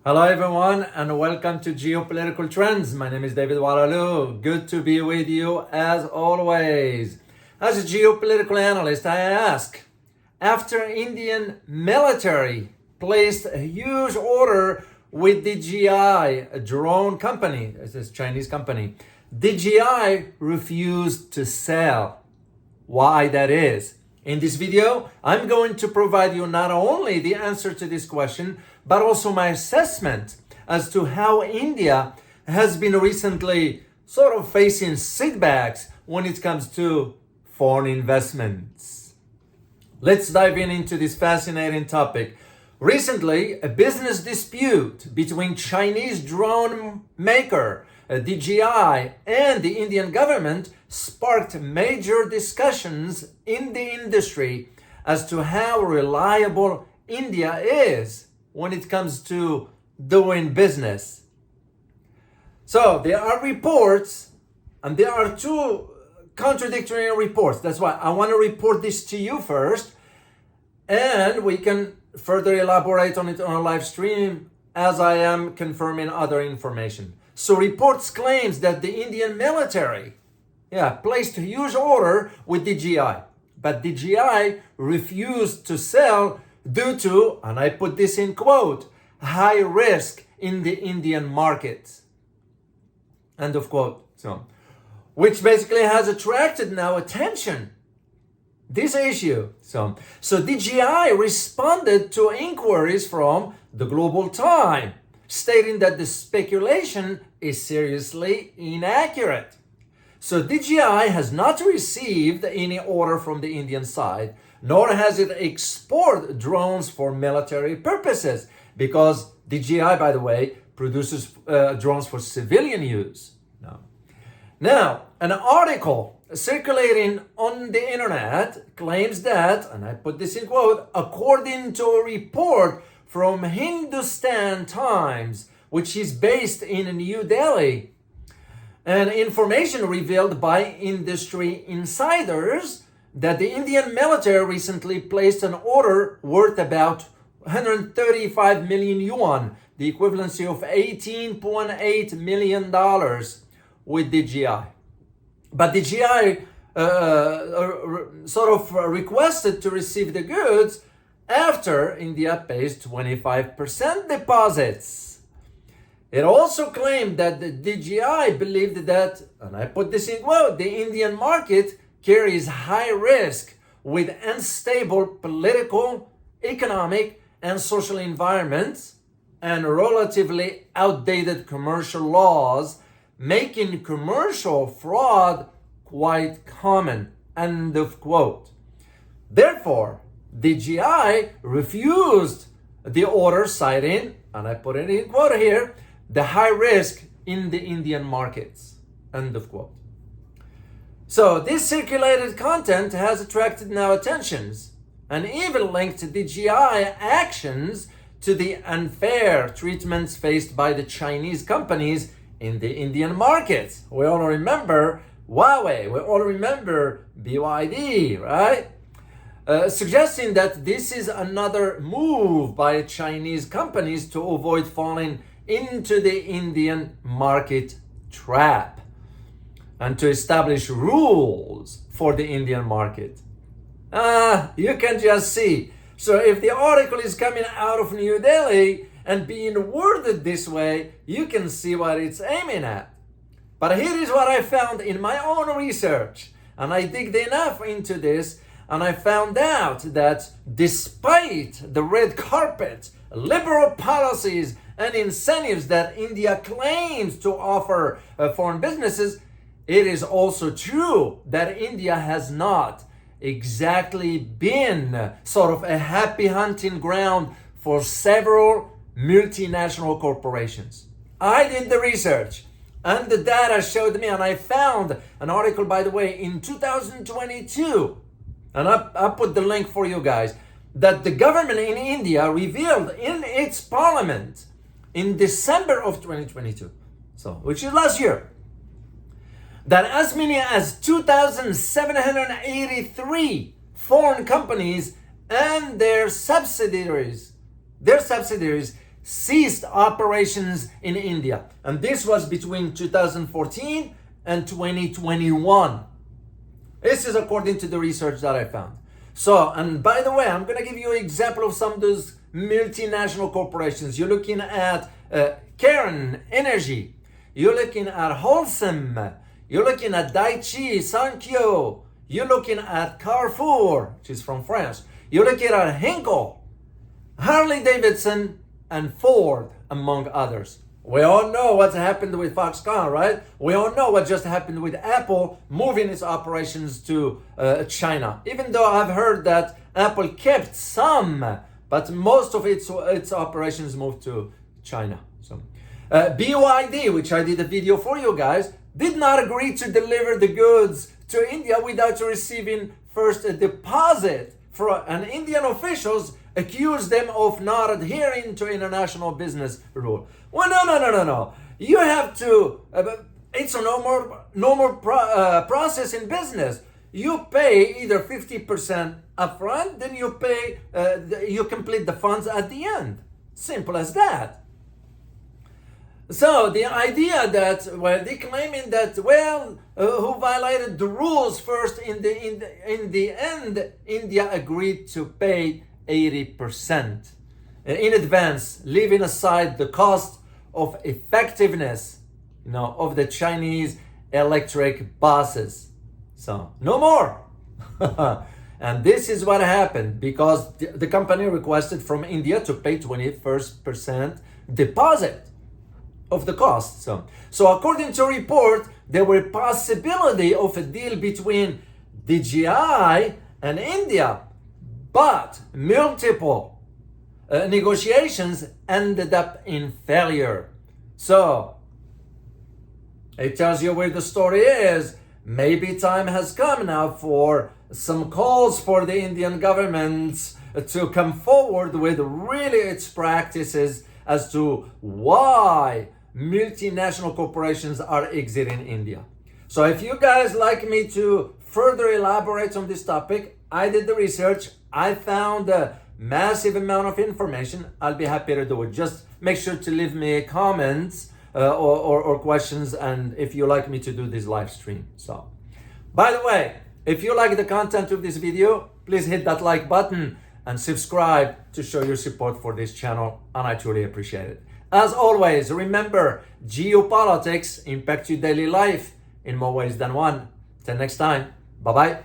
Hello everyone and welcome to Geopolitical Trends. My name is David Oualaalou. Good to be with you as always. As a geopolitical analyst, I ask, after Indian military placed a huge order with DJI, a drone company, it's a Chinese company, DJI refused to sell. Why that is? In this video, I'm going to provide you not only the answer to this question, but also my assessment as to how India has been recently sort of facing setbacks when it comes to foreign investments. Let's dive into this fascinating topic. Recently, a business dispute between Chinese drone maker DJI and the Indian government sparked major discussions in the industry as to how reliable India is when it comes to doing business. So there are reports, and there are two contradictory reports. That's why I want to report this to you first, and we can further elaborate on it on a live stream as I am confirming other information. So reports claims that the Indian military placed a huge order with DJI, but DJI refused to sell due to, and I put this in quote, high risk in the Indian market. End of quote. So, which basically has attracted now attention, this issue. So DJI responded to inquiries from the Global Time, stating that the speculation is seriously inaccurate. So DJI has not received any order from the Indian side, nor has it exported drones for military purposes, because DJI, by the way, produces drones for civilian use. Now, an article circulating on the internet claims that, and I put this in quote, according to a report from Hindustan Times, which is based in New Delhi, and information revealed by industry insiders that the Indian military recently placed an order worth about 135 million yuan, the equivalency of $18.8 million with DJI. But DJI sort of requested to receive the goods after India pays 25% deposits. It also claimed that the DJI believed that, and I put this in quote, the Indian market carries high risk with unstable political, economic, and social environments and relatively outdated commercial laws, making commercial fraud quite common. End of quote. Therefore, DJI refused the order, citing, and I put it in quote here, the high risk in the Indian markets. End of quote. So this circulated content has attracted now attentions and even linked DJI actions to the unfair treatments faced by the Chinese companies in the Indian markets. We all remember Huawei, we all remember BYD, right? Suggesting that this is another move by Chinese companies to avoid falling into the Indian market trap and to establish rules for the Indian market. You can just see. So if the article is coming out of New Delhi and being worded this way, you can see what it's aiming at. But here is what I found in my own research, and I digged enough into this, and I found out that despite the red carpet, liberal policies, and incentives that India claims to offer foreign businesses, it is also true that India has not exactly been sort of a happy hunting ground for several multinational corporations. I did the research and the data showed me, and I found an article, by the way, in 2022, and I put the link for you guys, that the government in India revealed in its parliament in December of 2022, so which is last year, that as many as 2,783 foreign companies and their subsidiaries ceased operations in India. And this was between 2014 and 2021. This is according to the research that I found. So, and by the way, I'm going to give you an example of some of those multinational corporations. You're looking at Karen Energy. You're looking at Wholesome. You're looking at Daiichi Sankyo. You're looking at Carrefour, which is from France. You're looking at Henkel, Harley Davidson, and Ford, among others. We all know what's happened with Foxconn, right? We all know what just happened with Apple moving its operations to China. Even though I've heard that Apple kept some, but most of its operations moved to China. So, BYD, which I did a video for you guys, did not agree to deliver the goods to India without receiving first a deposit and Indian officials accused them of not adhering to international business rule. Well, no. You have to, it's a normal process in business. You pay either 50% upfront, then you pay, you complete the funds at the end. Simple as that. So the idea that, well, they're claiming that, well, who violated the rules first in the end, India agreed to pay 80% in advance, leaving aside the cost of effectiveness, of the Chinese electric buses. So no more. And this is what happened because the company requested from India to pay 21% deposit of the cost. So according to a report, there were possibility of a deal between DJI and India, but multiple negotiations ended up in failure. So it tells you where the story is. Maybe time has come now for some calls for the Indian government to come forward with really its practices as to why multinational corporations are exiting India. So if you guys like me to further elaborate on this topic, I did the research. I found a massive amount of information. I'll be happy to do it. Just make sure to leave me comments or questions, and if you like me to do this live stream. So, by the way, if you like the content of this video, please hit that like button and subscribe to show your support for this channel, and I truly appreciate it. As always, remember, geopolitics impact your daily life in more ways than one. Till next time, bye-bye.